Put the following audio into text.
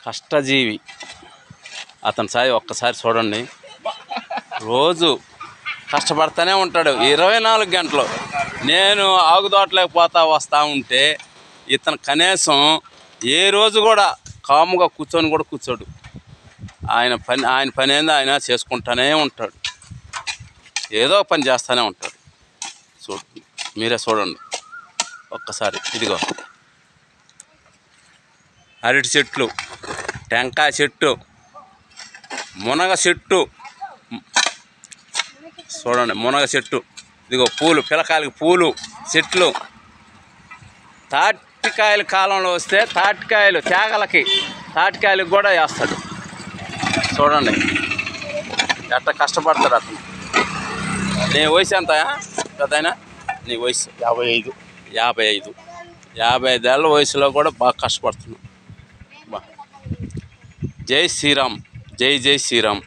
కష్టజీవి అతని సాయి ఒక్కసారి చూడండి. రోజు కష్టపడుతూనే ఉంటాడు 24 గంటలు. నేను ఆగుదోటలోకి వస్తూ ఉంటే ఇతను కనీసం ఏ రోజు కూడా కాముగా కూర్చోడు. ఆయన పని ఏందో ఆయన చేసుకుంటూనే ఉంటాడు. ఏదో పని చేస్తూనే ఉంటాడు. మీరే చూడండి ఒక్కసారి. ఇదిగో అరటి చెట్లు, టెంకాయ చెట్టు, మునగ చెట్టు చూడండి. మునగ చెట్టు, ఇదిగో పూలు, పిల్లకాయలకి పూలు చెట్లు. తాటికాయల కాలంలో వస్తే తాటికాయలు తేగలకి తాటికాయలకు కూడా వేస్తాడు. చూడండి ఎట్లా కష్టపడతాడు అతను. నీ వయసు ఎంత పెద్దయినా? నీ వయసు 55 ఏళ్ళ వయసులో కూడా బాగా కష్టపడుతున్నావు. జై శ్రీరామ్, జై శ్రీరామ్.